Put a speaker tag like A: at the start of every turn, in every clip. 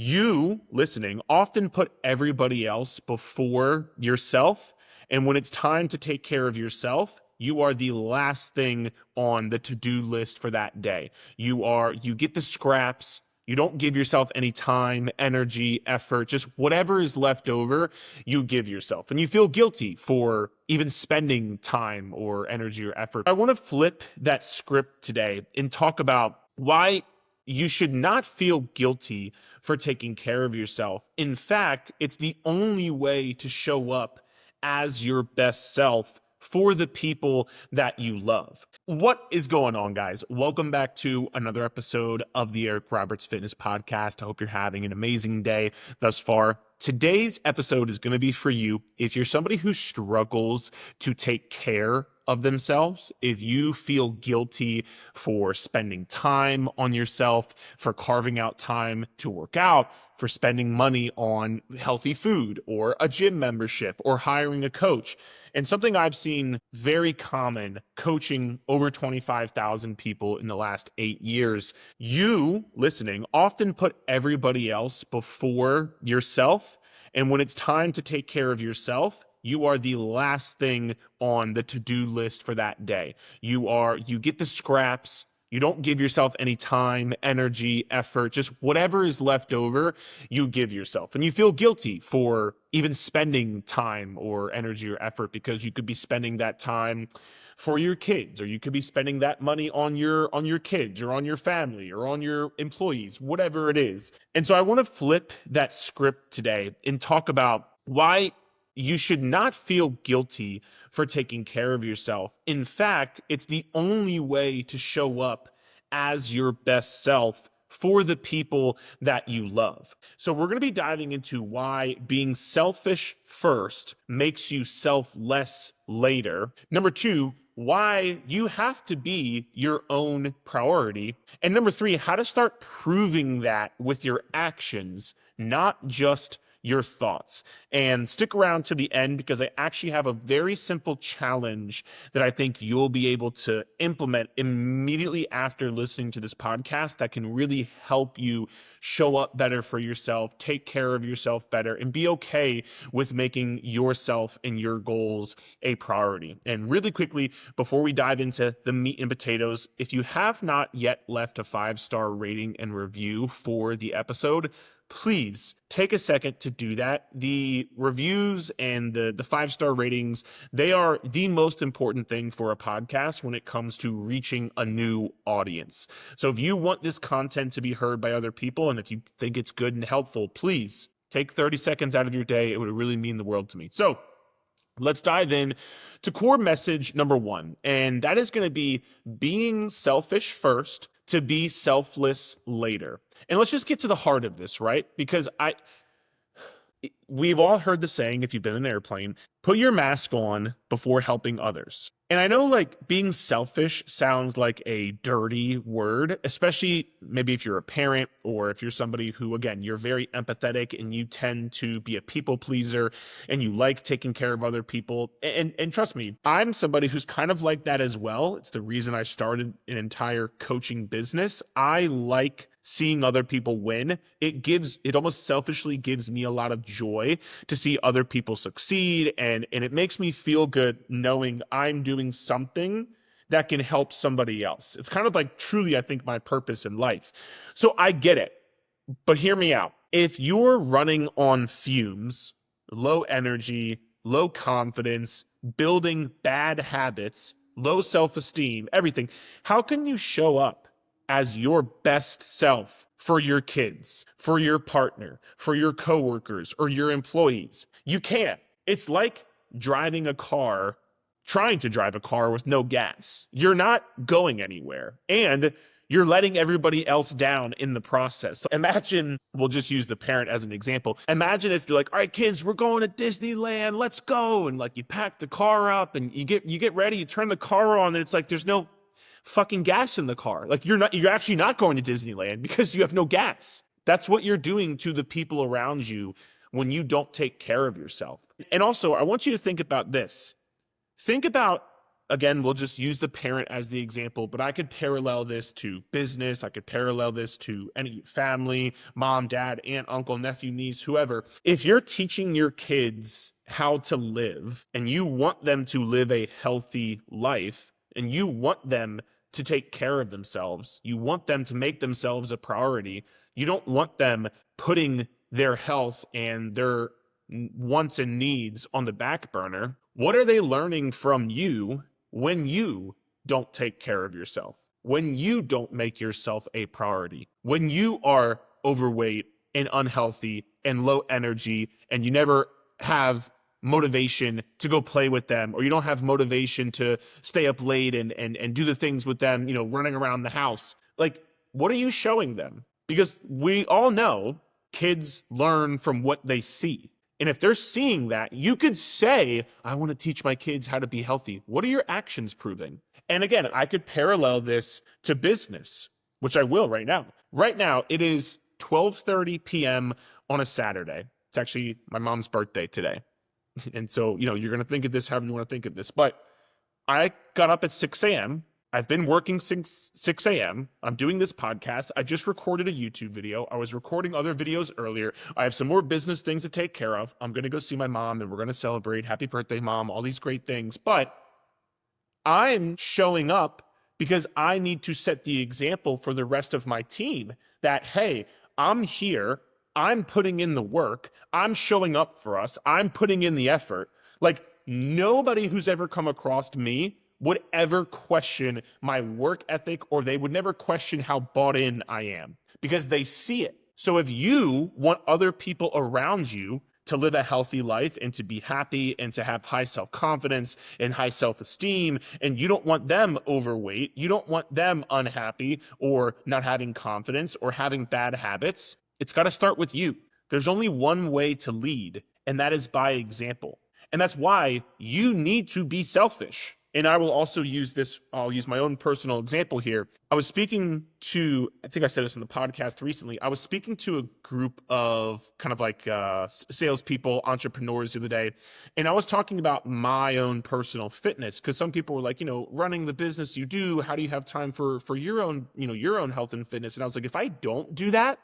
A: You listening often put everybody else before yourself. And when it's time to take care of yourself, you are the last thing on the to-do list for that day. You get the scraps. You don't give yourself any time, energy, effort, just whatever is left over, you give yourself. And you feel guilty for even spending time or energy or effort. I want to flip that script today and talk about why you should not feel guilty for taking care of yourself. In fact, it's the only way to show up as your best self for the people that you love. What is going on, guys? Welcome back to another episode of the Eric Roberts Fitness Podcast. I hope you're having an amazing day thus far. Today's episode is going to be for you if you're somebody who struggles to take care of themselves, if you feel guilty for spending time on yourself, for carving out time to work out, for spending money on healthy food or a gym membership or hiring a coach. And something I've seen very common coaching over 25,000 people in the last 8 years, you listening often put everybody else before yourself. And when it's time to take care of yourself, you are the last thing on the to-do list for that day. You get the scraps. You don't give yourself any time, energy, effort, just whatever is left over, you give yourself. And you feel guilty for even spending time or energy or effort because you could be spending that time for your kids, or you could be spending that money on your kids or on your family or on your employees, whatever it is. And so I want to flip that script today and talk about why you should not feel guilty for taking care of yourself. In fact, it's the only way to show up as your best self for the people that you love. So we're going to be diving into why being selfish first makes you selfless later. Number 2, why you have to be your own priority. And number 3, how to start proving that with your actions, not just your thoughts. And stick around to the end because I actually have a very simple challenge that I think you'll be able to implement immediately after listening to this podcast that can really help you show up better for yourself, take care of yourself better, and be okay with making yourself and your goals a priority. And really quickly, before we dive into the meat and potatoes, if you have not yet left a 5-star rating and review for the episode, please take a second to do that. The reviews and the 5-star ratings, they are the most important thing for a podcast when it comes to reaching a new audience. So if you want this content to be heard by other people, and if you think it's good and helpful, please take 30 seconds out of your day. It would really mean the world to me. So let's dive in to core message number 1. And that is going to be being selfish first to be selfless later. And let's just get to the heart of this, right? Because we've all heard the saying, if you've been in an airplane, put your mask on before helping others. And I know like being selfish sounds like a dirty word, especially maybe if you're a parent or if you're somebody who, again, you're very empathetic and you tend to be a people pleaser and you like taking care of other people. And trust me, I'm somebody who's kind of like that as well. It's the reason I started an entire coaching business. I like seeing other people win. It almost selfishly gives me a lot of joy to see other people succeed. And it makes me feel good knowing I'm doing something that can help somebody else. It's kind of like truly, I think, my purpose in life. So I get it, but hear me out. If you're running on fumes, low energy, low confidence, building bad habits, low self-esteem, everything, how can you show up as your best self for your kids, for your partner, for your coworkers, or your employees? You can't. It's like trying to drive a car with no gas. You're not going anywhere. And you're letting everybody else down in the process. So imagine, we'll just use the parent as an example. Imagine if you're like, all right, kids, we're going to Disneyland, let's go. And like you pack the car up and you get ready, you turn the car on, and it's like there's no fucking gas in the car. Like you're actually not going to Disneyland because you have no gas. That's what you're doing to the people around you when you don't take care of yourself. And also, I want you to think about this. Think about again, we'll just use the parent as the example, but I could parallel this to business. I could parallel this to any family, mom, dad, aunt, uncle, nephew, niece, whoever. If you're teaching your kids how to live and you want them to live a healthy life and you want them to take care of themselves, you want them to make themselves a priority, you don't want them putting their health and their wants and needs on the back burner. What are they learning from you when you don't take care of yourself? When you don't make yourself a priority? When you are overweight and unhealthy and low energy and you never have motivation to go play with them, or you don't have motivation to stay up late and do the things with them, running around the house. Like, what are you showing them? Because we all know kids learn from what they see. And if they're seeing that, you could say, I want to teach my kids how to be healthy. What are your actions proving? And again, I could parallel this to business, which I will right now. Right now, it is 12:30 p.m. on a Saturday. It's actually my mom's birthday today. And so, you're going to think of this however you want to think of this. But I got up at 6 a.m. I've been working since 6 a.m. I'm doing this podcast. I just recorded a YouTube video. I was recording other videos earlier. I have some more business things to take care of. I'm going to go see my mom and we're going to celebrate. Happy birthday, Mom, all these great things. But I'm showing up because I need to set the example for the rest of my team that, hey, I'm here. I'm putting in the work. I'm showing up for us. I'm putting in the effort. Like, nobody who's ever come across me would ever question my work ethic, or they would never question how bought in I am because they see it. So if you want other people around you to live a healthy life and to be happy and to have high self-confidence and high self-esteem, and you don't want them overweight, you don't want them unhappy or not having confidence or having bad habits, it's got to start with you. There's only one way to lead, and that is by example. And that's why you need to be selfish. And I will also use this, I'll use my own personal example here. I was speaking to, I think I said this in the podcast recently, I was speaking to a group of kind of like salespeople, entrepreneurs the other day, and I was talking about my own personal fitness, because some people were like, running the business you do, how do you have time for your own, your own health and fitness? And I was like, if I don't do that,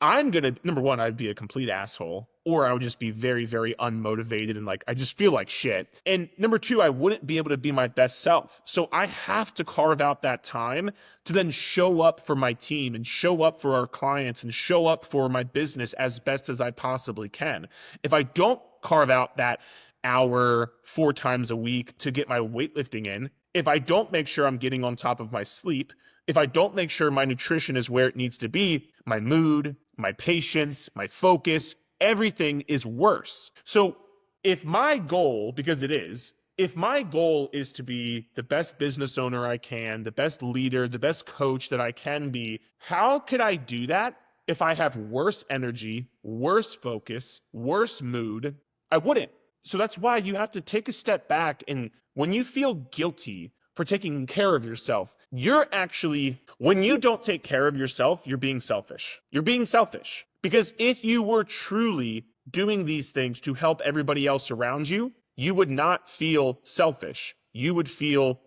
A: I'm going to, number one, I'd be a complete asshole, or I would just be very, very unmotivated and I just feel like shit. And number two, I wouldn't be able to be my best self. So I have to carve out that time to then show up for my team and show up for our clients and show up for my business as best as I possibly can. If I don't carve out that hour 4 times a week to get my weightlifting in, if I don't make sure I'm getting on top of my sleep, if I don't make sure my nutrition is where it needs to be, my mood, my patience, my focus, everything is worse. So if my goal, because it is, if my goal is to be the best business owner I can, the best leader, the best coach that I can be, how could I do that if I have worse energy, worse focus, worse mood? I wouldn't. So that's why you have to take a step back, and when you feel guilty for taking care of yourself, you're actually, when you don't take care of yourself, you're being selfish. You're being selfish. Because if you were truly doing these things to help everybody else around you, you would not feel selfish. You would feel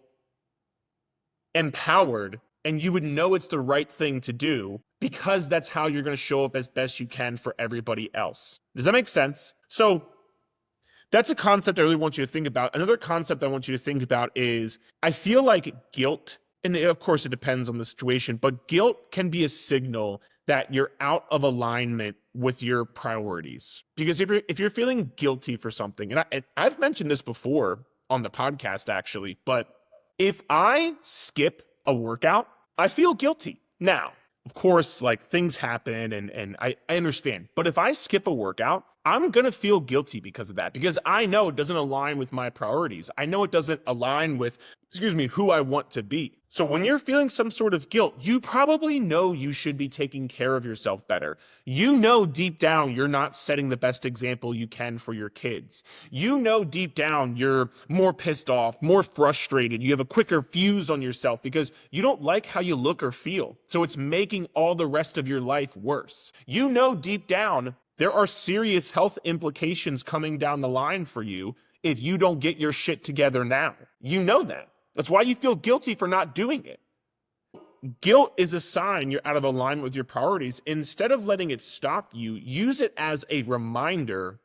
A: empowered, and you would know it's the right thing to do, because that's how you're going to show up as best you can for everybody else. Does that make sense? So that's a concept I really want you to think about. Another concept I want you to think about is, I feel like guilt, and of course it depends on the situation, but guilt can be a signal that you're out of alignment with your priorities. Because if you're feeling guilty for something, and I've mentioned this before on the podcast actually, but if I skip a workout, I feel guilty. Now, of course, things happen and I understand, but if I skip a workout, I'm going to feel guilty because of that, because I know it doesn't align with my priorities. I know it doesn't align with, who I want to be. So when you're feeling some sort of guilt, you probably know you should be taking care of yourself better. You know deep down you're not setting the best example you can for your kids. You know deep down you're more pissed off, more frustrated. You have a quicker fuse on yourself because you don't like how you look or feel. So it's making all the rest of your life worse. You know deep down there are serious health implications coming down the line for you if you don't get your shit together now. You know that. That's why you feel guilty for not doing it. Guilt is a sign you're out of alignment with your priorities. Instead of letting it stop you, use it as a reminder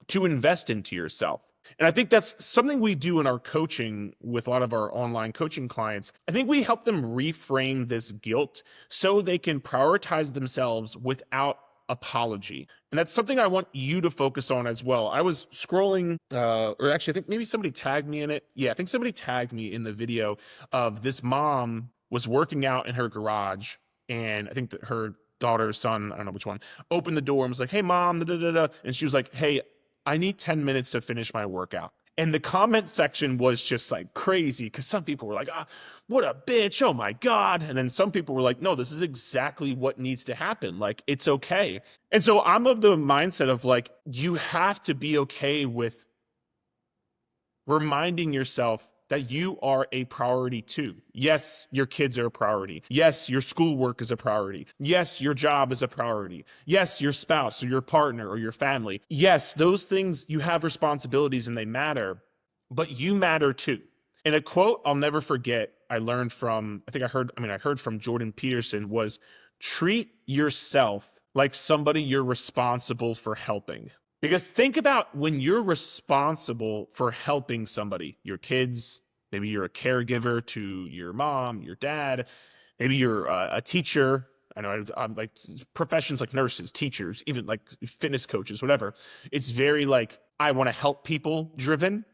A: to invest into yourself. And I think that's something we do in our coaching with a lot of our online coaching clients. I think we help them reframe this guilt so they can prioritize themselves without apology. And that's something I want you to focus on as well. I was scrolling, or actually, I think maybe somebody tagged me in it. Yeah, I think somebody tagged me in the video of this mom was working out in her garage. And I think that her daughter, son, I don't know which one, opened the door and was like, "Hey, mom," da, da, da, da. And she was like, "Hey, I need 10 minutes to finish my workout." And the comment section was just like crazy because some people were like, "Ah, what a bitch. Oh my God." And then some people were like, "No, this is exactly what needs to happen. Like, it's okay." And so I'm of the mindset of like, you have to be okay with reminding yourself that you are a priority too. Yes, your kids are a priority. Yes, your schoolwork is a priority. Yes, your job is a priority. Yes, your spouse or your partner or your family. Yes, those things, you have responsibilities and they matter, but you matter too. And a quote I'll never forget, I learned from, I heard from Jordan Peterson was, treat yourself like somebody you're responsible for helping. Because think about when you're responsible for helping somebody, your kids, maybe you're a caregiver to your mom, your dad, maybe you're a teacher. I know I'm like professions like nurses, teachers, even like fitness coaches, whatever. It's very like, I want to help people driven.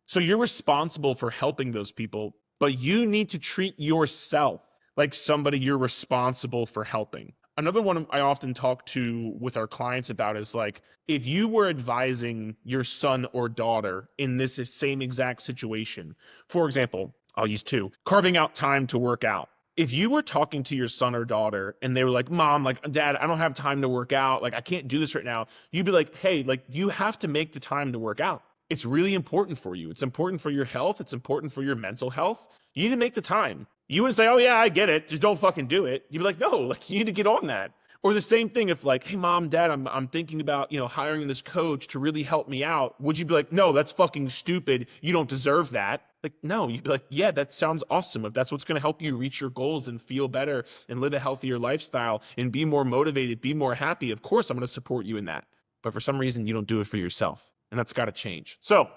A: So you're responsible for helping those people, but you need to treat yourself like somebody you're responsible for helping. Another one I often talk to with our clients about is like, if you were advising your son or daughter in this same exact situation, for example, I'll use two, carving out time to work out. If you were talking to your son or daughter and they were like, "Mom, like, Dad, I don't have time to work out. Like, I can't do this right now." You'd be like, "Hey, like, you have to make the time to work out. It's really important for you. It's important for your health. It's important for your mental health. You need to make the time." You wouldn't say, "Oh yeah, I get it. Just don't fucking do it." You'd be like, "No, like you need to get on that." Or the same thing if like, "Hey mom, dad, I'm thinking about, hiring this coach to really help me out." Would you be like, "No, that's fucking stupid. You don't deserve that." Like, no, you'd be like, "Yeah, that sounds awesome. If that's what's going to help you reach your goals and feel better and live a healthier lifestyle and be more motivated, be more happy, of course I'm going to support you in that." But for some reason, you don't do it for yourself. And that's got to change. So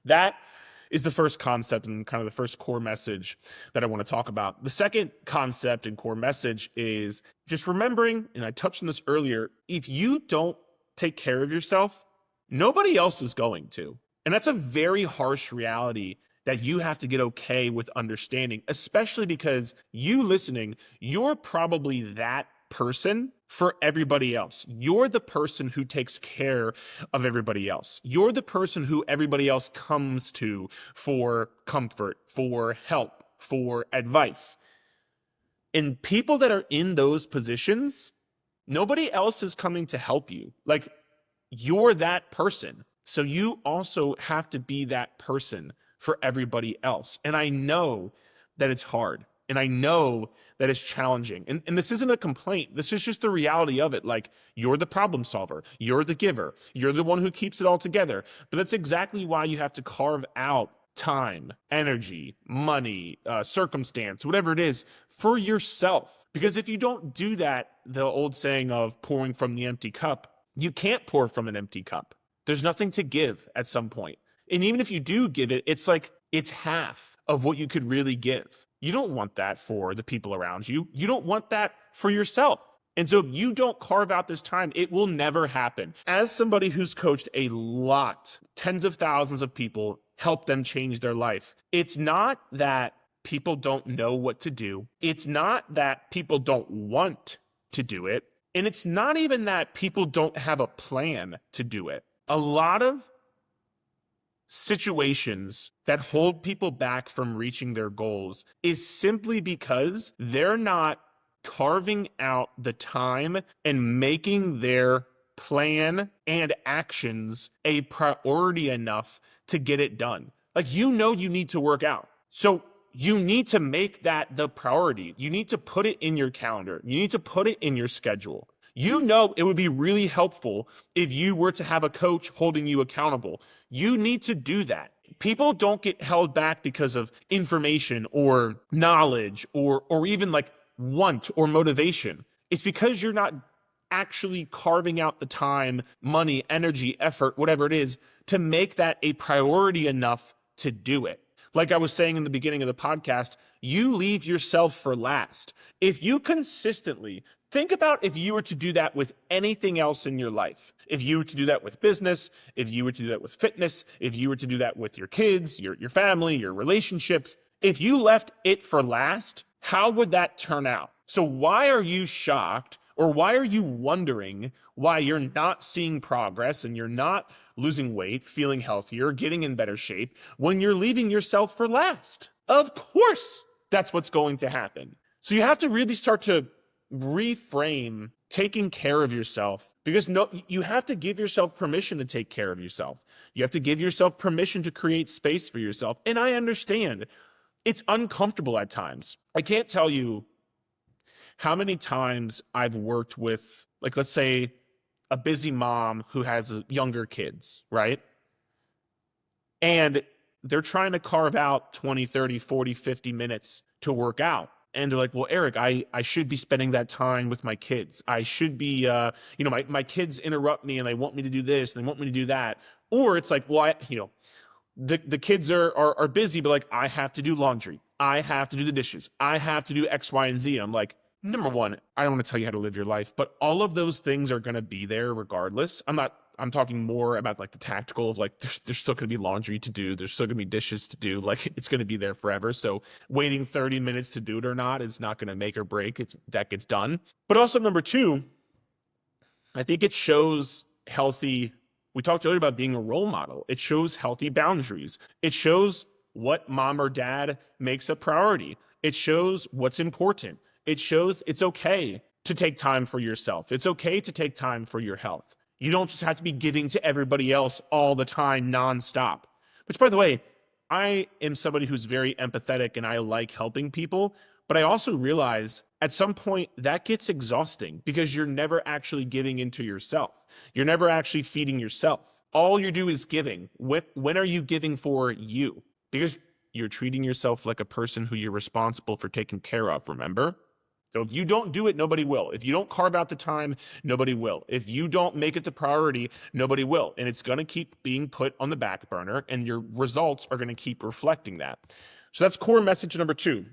A: that is the first concept and kind of the first core message that I want to talk about. The second concept and core message is just remembering, and I touched on this earlier, if you don't take care of yourself, nobody else is going to. And that's a very harsh reality that you have to get okay with understanding, especially because you listening, you're probably that person for everybody else. You're the person who takes care of everybody else. You're the person who everybody else comes to for comfort, for help, for advice. And people that are in those positions, nobody else is coming to help you. Like, you're that person. So you also have to be that person for everybody else. And I know that it's hard. And I know that it's challenging. And this isn't a complaint. This is just the reality of it. Like, you're the problem solver. You're the giver. You're the one who keeps it all together. But that's exactly why you have to carve out time, energy, money, circumstance, whatever it is, for yourself. Because if you don't do that, the old saying of pouring from the empty cup, you can't pour from an empty cup. There's nothing to give at some point. And even if you do give it, it's like, it's half of what you could really give. You don't want that for the people around you. You don't want that for yourself. And so if you don't carve out this time, it will never happen. As somebody who's coached a lot, tens of thousands of people, help them change their life, it's not that people don't know what to do. It's not that people don't want to do it. And it's not even that people don't have a plan to do it. A lot of situations that hold people back from reaching their goals is simply because they're not carving out the time and making their plan and actions a priority enough to get it done. Like, you need to work out. So you need to make that the priority. You need to put it in your calendar. You need to put it in your schedule. You know it would be really helpful if you were to have a coach holding you accountable. You need to do that. People don't get held back because of information or knowledge or even like want or motivation. It's because you're not actually carving out the time, money, energy, effort, whatever it is, to make that a priority enough to do it. Like I was saying in the beginning of the podcast, you leave yourself for last. If you consistently think about if you were to do that with anything else in your life, if you were to do that with business, if you were to do that with fitness, if you were to do that with your kids, your family, your relationships, if you left it for last, how would that turn out? So why are you shocked, or why are you wondering why you're not seeing progress and you're not losing weight, feeling healthier, getting in better shape when you're leaving yourself for last? Of course, that's what's going to happen. So you have to really start to reframe taking care of yourself, because you have to give yourself permission to take care of yourself. You have to give yourself permission to create space for yourself. And I understand it's uncomfortable at times. I can't tell you how many times I've worked with, like, let's say a busy mom who has younger kids, right? And they're trying to carve out 20, 30, 40, 50 minutes to work out. And they're like, well, Eric, I should be spending that time with my kids. I should be, my kids interrupt me and they want me to do this and they want me to do that. Or it's like, well, the kids are busy, but like, I have to do laundry. I have to do the dishes. I have to do X, Y, and Z. And I'm like, number one, I don't want to tell you how to live your life, but all of those things are going to be there regardless. I'm talking more about like the tactical of like, there's still going to be laundry to do. There's still going to be dishes to do. Like, it's going to be there forever. So waiting 30 minutes to do it or not is not going to make or break if that gets done. But also number two, I think it shows healthy, we talked earlier about being a role model. It shows healthy boundaries. It shows what mom or dad makes a priority. It shows what's important. It shows it's okay to take time for yourself. It's okay to take time for your health. You don't just have to be giving to everybody else all the time, nonstop. Which, by the way, I am somebody who's very empathetic and I like helping people, but I also realize at some point that gets exhausting because you're never actually giving into yourself. You're never actually feeding yourself. All you do is giving. When are you giving for you? Because you're treating yourself like a person who you're responsible for taking care of, remember? So if you don't do it, nobody will. If you don't carve out the time, nobody will. If you don't make it the priority, nobody will. And it's going to keep being put on the back burner, and your results are going to keep reflecting that. So that's core message number 2.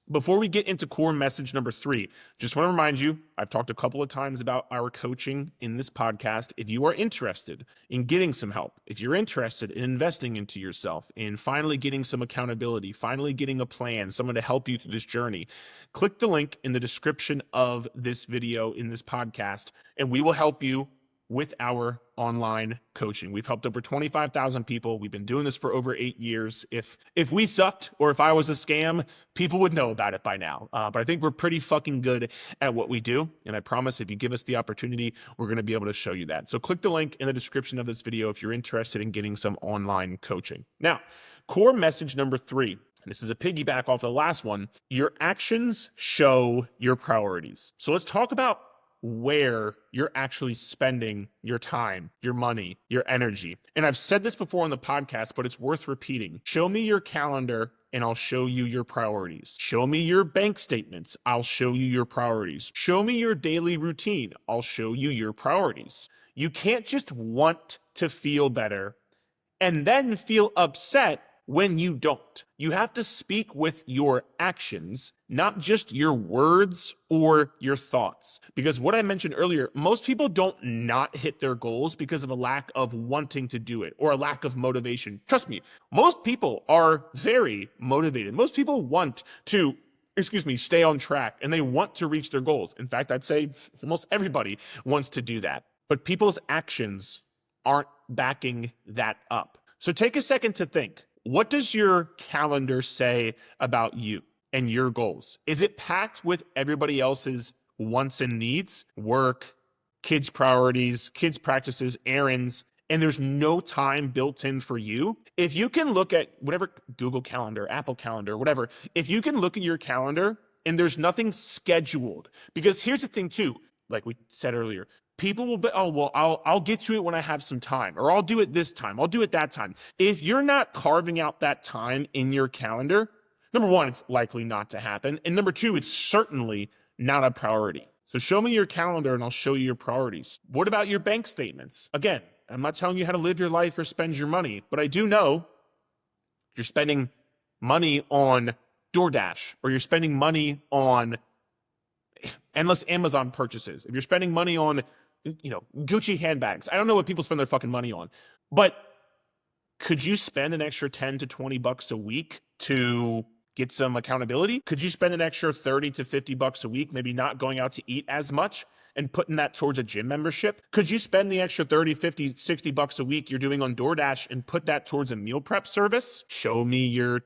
A: Before we get into core message number 3, just want to remind you, I've talked a couple of times about our coaching in this podcast. If you are interested in getting some help, if you're interested in investing into yourself, in finally getting some accountability, finally getting a plan, someone to help you through this journey, click the link in the description of this video in this podcast, and we will help you with our online coaching. We've helped over 25,000 people. We've been doing this for over 8 years. If we sucked or if I was a scam, people would know about it by now. But I think we're pretty fucking good at what we do. And I promise if you give us the opportunity, we're going to be able to show you that. So click the link in the description of this video if you're interested in getting some online coaching. Now, core message number 3. And this is a piggyback off the last one. Your actions show your priorities. So let's talk about where you're actually spending your time, your money, your energy. And I've said this before on the podcast, but it's worth repeating. Show me your calendar and I'll show you your priorities. Show me your bank statements. I'll show you your priorities. Show me your daily routine. I'll show you your priorities. You can't just want to feel better and then feel upset when you don't. You have to speak with your actions, not just your words or your thoughts. Because what I mentioned earlier, most people don't not hit their goals because of a lack of wanting to do it or a lack of motivation. Trust me, most people are very motivated. Most people want to stay on track and they want to reach their goals. In fact, I'd say almost everybody wants to do that. But people's actions aren't backing that up. So take a second to think. What does your calendar say about you and your goals? Is it packed with everybody else's wants and needs, work, kids' priorities, kids' practices, errands, and there's no time built in for you? If you can look at whatever Google Calendar, Apple Calendar, whatever, if you can look at your calendar and there's nothing scheduled, because here's the thing too, like we said earlier, People will be, oh, well, I'll get to it when I have some time, or I'll do it this time, I'll do it that time. If you're not carving out that time in your calendar, number one, it's likely not to happen. And number two, it's certainly not a priority. So show me your calendar and I'll show you your priorities. What about your bank statements? Again, I'm not telling you how to live your life or spend your money, but I do know you're spending money on DoorDash, or you're spending money on endless Amazon purchases. If you're spending money on, Gucci handbags, I don't know what people spend their fucking money on, but could you spend an extra 10 to 20 bucks a week to get some accountability? Could you spend an extra 30 to 50 bucks a week, maybe not going out to eat as much and putting that towards a gym membership? Could you spend the extra 30, 50, 60 bucks a week you're doing on DoorDash and put that towards a meal prep service? Show me your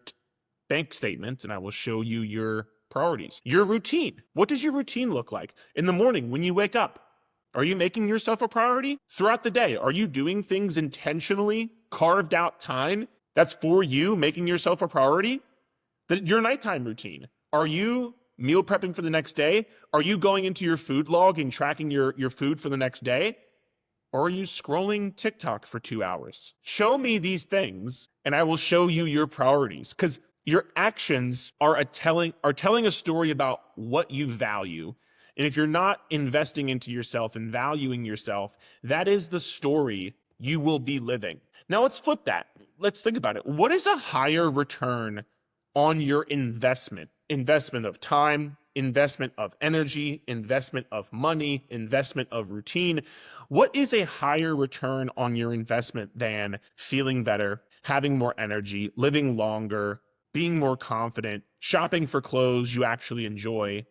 A: bank statement and I will show you your priorities. Your routine. What does your routine look like? In the morning when you wake up, are you making yourself a priority? Throughout the day, are you doing things intentionally, carved out time that's for you, making yourself a priority? Your nighttime routine. Are you meal prepping for the next day? Are you going into your food log and tracking your food for the next day? Or are you scrolling TikTok for 2 hours? Show me these things and I will show you your priorities, because your actions are telling a story about what you value. And if you're not investing into yourself and valuing yourself, that is the story you will be living. Now let's flip that. Let's think about it. What is a higher return on your investment? Investment of time, investment of energy, investment of money, investment of routine. What is a higher return on your investment than feeling better, having more energy, living longer, being more confident, shopping for clothes you actually enjoy?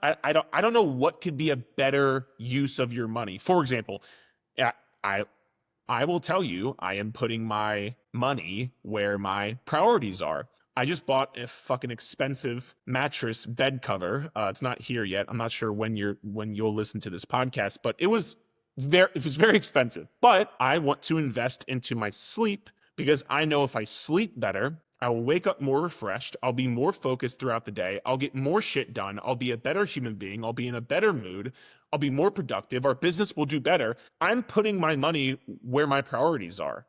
A: I don't know what could be a better use of your money. For example, I will tell you, I am putting my money where my priorities are. I just bought a fucking expensive mattress bed cover. It's not here yet. I'm not sure when you'll listen to this podcast, but it was very expensive. But I want to invest into my sleep, because I know if I sleep better, I will wake up more refreshed. I'll be more focused throughout the day. I'll get more shit done. I'll be a better human being. I'll be in a better mood. I'll be more productive. Our business will do better. I'm putting my money where my priorities are.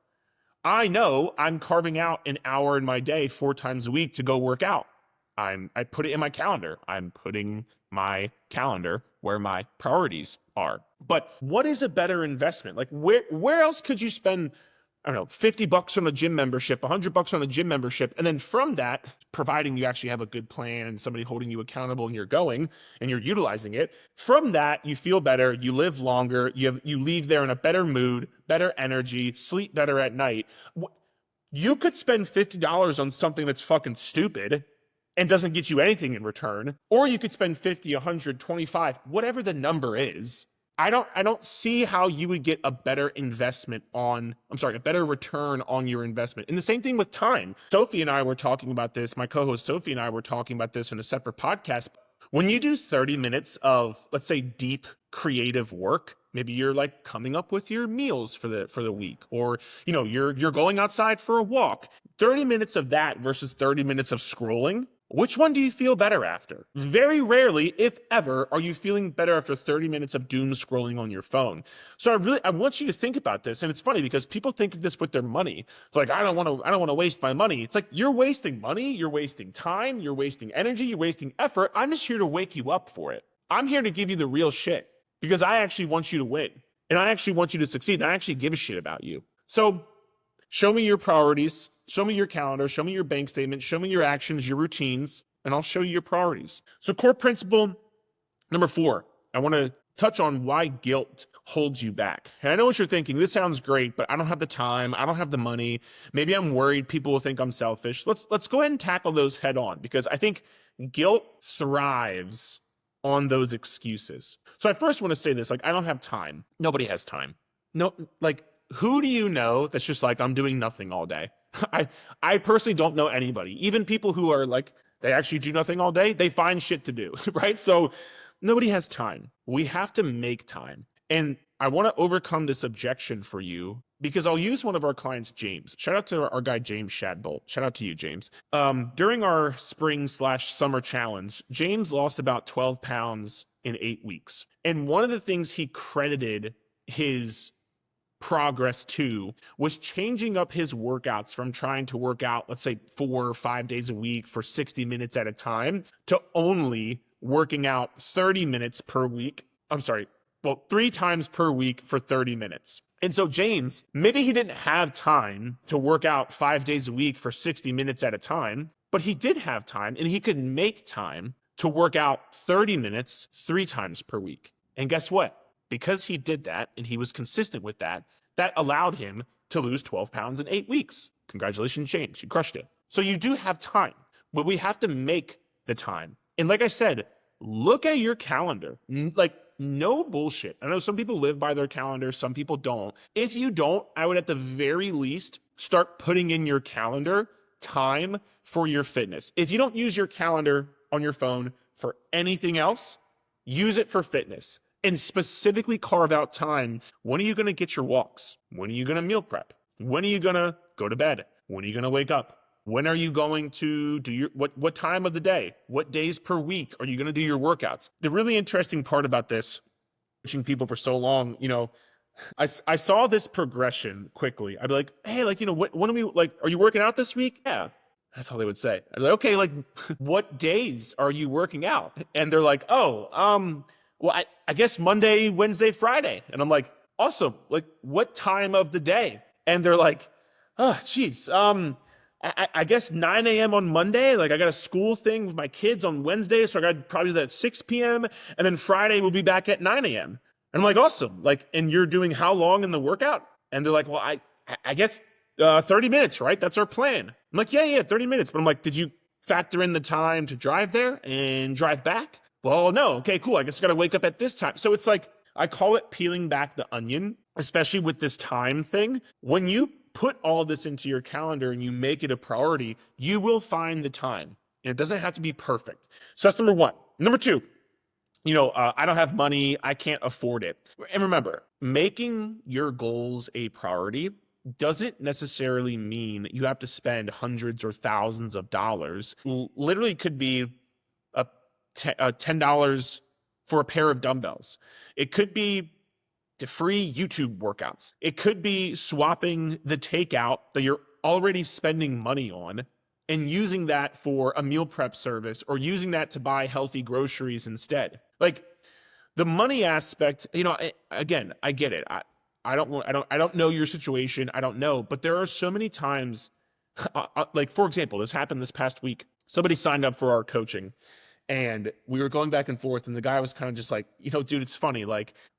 A: I know I'm carving out an hour in my day 4 times a week to go work out. I put it in my calendar. I'm putting my calendar where my priorities are. But what is a better investment? Like where else could you spend, I don't know, 50 bucks on a gym membership, 100 bucks on a gym membership. And then from that, providing you actually have a good plan and somebody holding you accountable and you're going and you're utilizing it, from that, you feel better, you live longer, you leave there in a better mood, better energy, sleep better at night. You could spend $50 on something that's fucking stupid and doesn't get you anything in return. Or you could spend 50, 100, 25, whatever the number is. I don't see how you would get a better a better return on your investment. And the same thing with time. Sophie and I were talking about this. My co-host Sophie and I were talking about this in a separate podcast. When you do 30 minutes of, let's say, deep creative work, maybe you're like coming up with your meals for the week, or you're going outside for a walk. 30 minutes of that versus 30 minutes of scrolling. Which one do you feel better after? Very rarely, if ever, are you feeling better after 30 minutes of doom scrolling on your phone. So I want you to think about this. And it's funny because people think of this with their money. It's like, I don't want to waste my money. It's like, you're wasting money, you're wasting time, you're wasting energy, you're wasting effort. I'm just here to wake you up for it. I'm here to give you the real shit, because I actually want you to win. And I actually want you to succeed. And I actually give a shit about you. So show me your priorities. Show me your calendar, show me your bank statement, show me your actions, your routines, and I'll show you your priorities. So core principle number 4, I want to touch on why guilt holds you back. And I know what you're thinking. This sounds great, but I don't have the time. I don't have the money. Maybe I'm worried people will think I'm selfish. Let's go ahead and tackle those head on, because I think guilt thrives on those excuses. So I first want to say this, like, I don't have time. Nobody has time. No, like, who do you know that's just like, I'm doing nothing all day? I personally don't know anybody. Even people who are like, they actually do nothing all day, they find shit to do, right? So nobody has time. We have to make time. And I want to overcome this objection for you, because I'll use one of our clients, James. Shout out to our guy, James Shadbolt. Shout out to you, James. During our spring/summer challenge, James lost about 12 pounds in 8 weeks. And one of the things he credited his progress to was changing up his workouts from trying to work out, let's say 4 or 5 days a week for 60 minutes at a time, to only working out 30 minutes per week. I'm sorry, well, 3 times per week for 30 minutes. And so James, maybe he didn't have time to work out 5 days a week for 60 minutes at a time, but he did have time, and he could make time to work out 30 minutes 3 times per week. And guess what? Because he did that and he was consistent with that, that allowed him to lose 12 pounds in 8 weeks. Congratulations, James. You crushed it. So you do have time, but we have to make the time. And like I said, look at your calendar. Like, no bullshit. I know some people live by their calendar, some people don't. If you don't, I would at the very least start putting in your calendar time for your fitness. If you don't use your calendar on your phone for anything else, use it for fitness. And specifically carve out time. When are you going to get your walks? When are you going to meal prep? When are you going to go to bed? When are you going to wake up? When are you going to do your, what time of the day? What days per week are you going to do your workouts? The really interesting part about this, coaching people for so long, I saw this progression quickly. I'd be like, hey, when are we, are you working out this week? Yeah. That's all they would say. I'd be like, okay, what days are you working out? And they're like, well, I guess Monday, Wednesday, Friday. And I'm like, awesome. What time of the day? And they're like, oh, geez. I guess 9 a.m. on Monday. I got a school thing with my kids on Wednesday. So I got to probably do that at 6 p.m. And then Friday we'll be back at 9 a.m. And I'm like, awesome. And you're doing how long in the workout? And they're like, well, I guess 30 minutes, right? That's our plan. I'm like, yeah, 30 minutes. But I'm like, did you factor in the time to drive there and drive back? Well, no. Okay, cool. I guess I got to wake up at this time. So it's I call it peeling back the onion, especially with this time thing. When you put all this into your calendar and you make it a priority, you will find the time. And it doesn't have to be perfect. So that's number one. Number two, I don't have money. I can't afford it. And remember, making your goals a priority doesn't necessarily mean you have to spend hundreds or thousands of dollars. Literally could be $10 for a pair of dumbbells. It could be to free YouTube workouts. It could be swapping the takeout that you're already spending money on and using that for a meal prep service, or using that to buy healthy groceries instead. The money aspect, again, I get it. I don't know your situation. I don't know, but there are so many times, for example, this happened this past week. Somebody signed up for our coaching, and we were going back and forth, and the guy was kind of just like, dude, it's funny.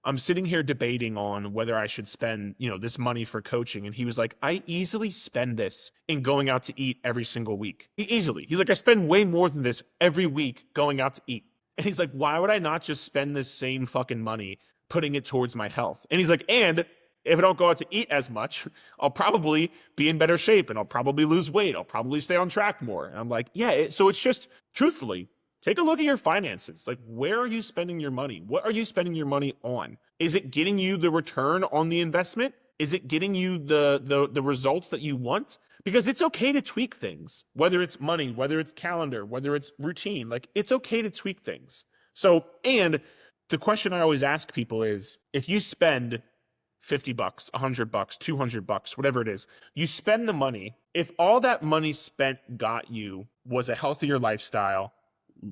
A: I'm sitting here debating on whether I should spend, this money for coaching. And he was like, I easily spend this in going out to eat every single week. Easily. He's like, I spend way more than this every week going out to eat. And he's like, why would I not just spend this same fucking money putting it towards my health? And he's like, and if I don't go out to eat as much, I'll probably be in better shape, and I'll probably lose weight. I'll probably stay on track more. And I'm like, yeah. So it's just, truthfully, take a look at your finances. Where are you spending your money? What are you spending your money on? Is it getting you the return on the investment? Is it getting you the results that you want? Because it's okay to tweak things, whether it's money, whether it's calendar, whether it's routine. It's okay to tweak things. So, and the question I always ask people is, if you spend $50, $100, $200, whatever it is, you spend the money. If all that money spent got you was a healthier lifestyle,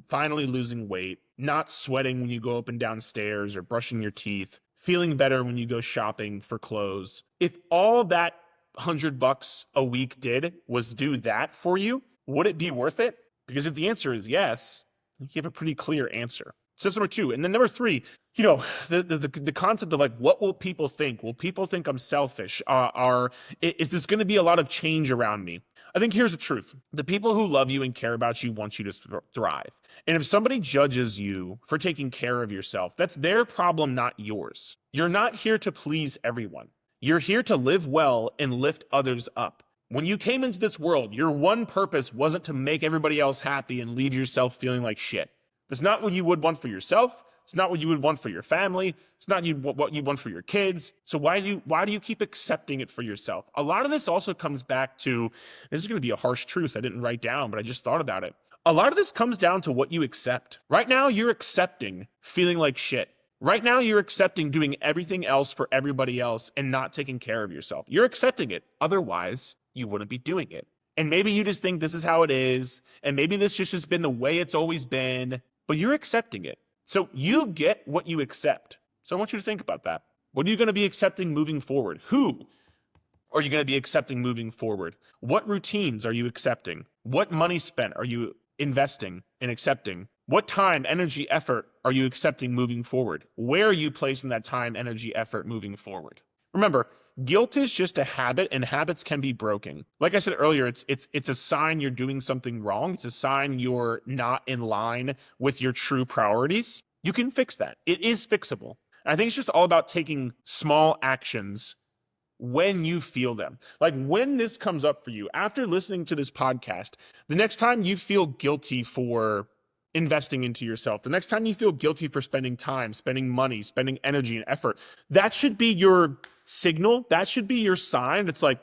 A: finally losing weight, not sweating when you go up and down stairs or brushing your teeth, feeling better when you go shopping for clothes. If all that $100 a week did was do that for you, would it be worth it? Because if the answer is yes, you have a pretty clear answer. So that's number two. And then number three, the concept of what will people think? Will people think I'm selfish? Is this going to be a lot of change around me? I think here's the truth. The people who love you and care about you want you to thrive. And if somebody judges you for taking care of yourself, that's their problem, not yours. You're not here to please everyone. You're here to live well and lift others up. When you came into this world, your one purpose wasn't to make everybody else happy and leave yourself feeling like shit. That's not what you would want for yourself. It's not what you would want for your family. It's not what you want for your kids. So why do you keep accepting it for yourself? A lot of this also comes back to, this is going to be a harsh truth I didn't write down, but I just thought about it. a lot of this comes down to what you accept. Right now, you're accepting feeling like shit. Right now, you're accepting doing everything else for everybody else and not taking care of yourself. You're accepting it. Otherwise, you wouldn't be doing it. And maybe you just think this is how it is. And maybe this just has been the way it's always been, but you're accepting it. So you get what you accept. So I want you to think about that. What are you going to be accepting moving forward? Who are you going to be accepting moving forward? What routines are you accepting? What money spent are you investing and accepting? What time, energy, effort are you accepting moving forward? Where are you placing that time, energy, effort moving forward? Remember, guilt is just a habit, and habits can be broken. Like I said earlier, it's a sign you're doing something wrong. It's a sign you're not in line with your true priorities. You can fix that. It is fixable. And I think it's just all about taking small actions when you feel them. Like when this comes up for you after listening to this podcast, the next time you feel guilty for investing into yourself, the next time you feel guilty for spending time, spending money, spending energy and effort, that should be your signal. That should be your sign. It's like,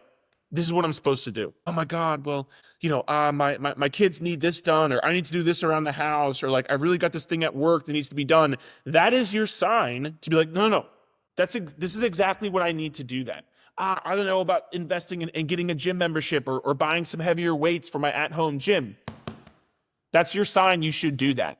A: this is what I'm supposed to do. Oh my God, well, my kids need this done, or I need to do this around the house, or like I really got this thing at work that needs to be done. That is your sign to be like, no, this is exactly what I need to do that. I don't know about investing in getting a gym membership or buying some heavier weights for my at-home gym. That's your sign you should do that.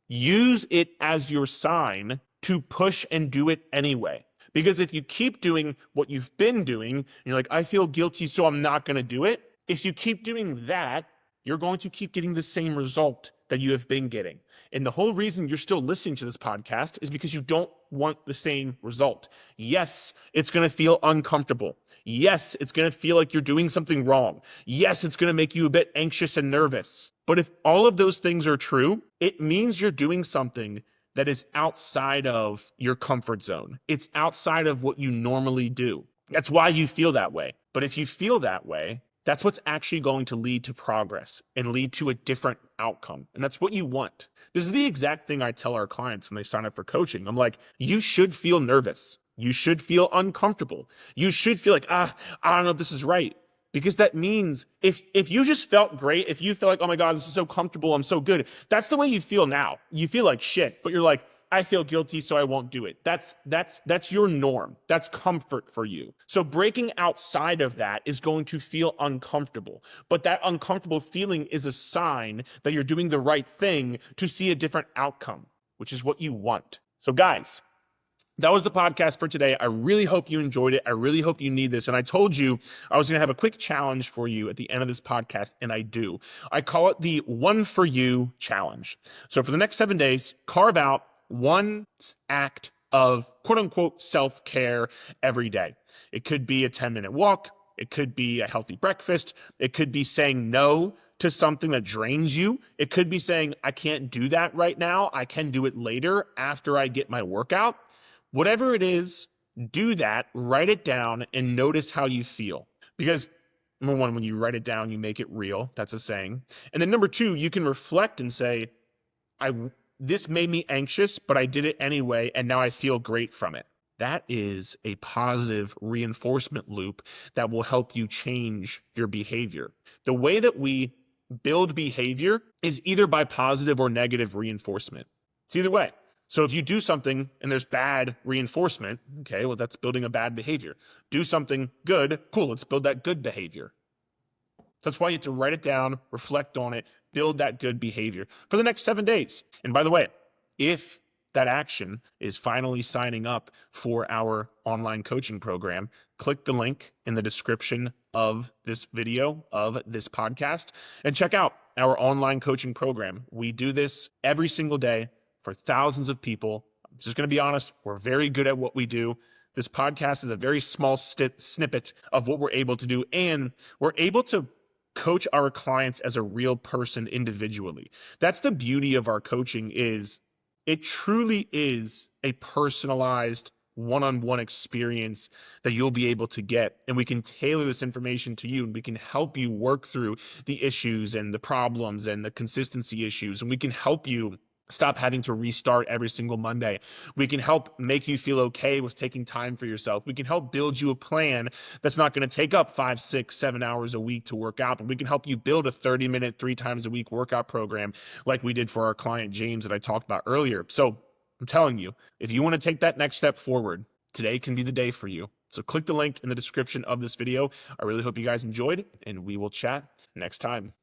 A: Use it as your sign to push and do it anyway. Because if you keep doing what you've been doing, and you're like, I feel guilty, so I'm not going to do it. If you keep doing that, you're going to keep getting the same result that you have been getting. And the whole reason you're still listening to this podcast is because you don't want the same result. Yes, it's going to feel uncomfortable. Yes, it's going to feel like you're doing something wrong. Yes, it's going to make you a bit anxious and nervous. But if all of those things are true, it means you're doing something that is outside of your comfort zone. It's outside of what you normally do. That's why you feel that way. But if you feel that way, that's what's actually going to lead to progress and lead to a different outcome. And that's what you want. This is the exact thing I tell our clients when they sign up for coaching. I'm like, you should feel nervous. You should feel uncomfortable. You should feel like, I don't know if this is right. Because that means if you just felt great, if you feel like, oh my God, this is so comfortable, I'm so good, that's the way you feel now. You feel like shit, but you're like, I feel guilty, so I won't do it. That's your norm. That's comfort for you. So breaking outside of that is going to feel uncomfortable. But that uncomfortable feeling is a sign that you're doing the right thing to see a different outcome, which is what you want. So guys, that was the podcast for today. I really hope you enjoyed it. I really hope you need this. And I told you I was going to have a quick challenge for you at the end of this podcast, and I do. I call it the One For You Challenge. So for the next 7 days, carve out one act of quote unquote self-care every day. It could be a 10-minute walk. It could be a healthy breakfast. It could be saying no to something that drains you. It could be saying, I can't do that right now. I can do it later after I get my workout. Whatever it is, do that, write it down, and notice how you feel. Because number one, when you write it down, you make it real. That's a saying. And then number two, you can reflect and say, this made me anxious, but I did it anyway, and now I feel great from it. That is a positive reinforcement loop that will help you change your behavior. The way that we build behavior is either by positive or negative reinforcement. It's either way. So if you do something and there's bad reinforcement, okay, well, that's building a bad behavior. Do something good, cool, let's build that good behavior. That's why you have to write it down, reflect on it, build that good behavior for the next 7 days. And by the way, if that action is finally signing up for our online coaching program, click the link in the description of this video, of this podcast, and check out our online coaching program. We do this every single day for thousands of people. I'm just going to be honest, we're very good at what we do. This podcast is a very small snippet of what we're able to do, and we're able to coach our clients as a real person individually. That's the beauty of our coaching, is it truly is a personalized one-on-one experience that you'll be able to get, and we can tailor this information to you, and we can help you work through the issues and the problems and the consistency issues, and we can help you Stop having to restart every single Monday. We can help make you feel okay with taking time for yourself. We can help build you a plan that's not going to take up 5, 6, 7 hours a week to work out, but we can help you build a 30-minute, 3 times a week workout program like we did for our client James that I talked about earlier. So I'm telling you, if you want to take that next step forward, today can be the day for you. So click the link in the description of this video. I really hope you guys enjoyed, and we will chat next time.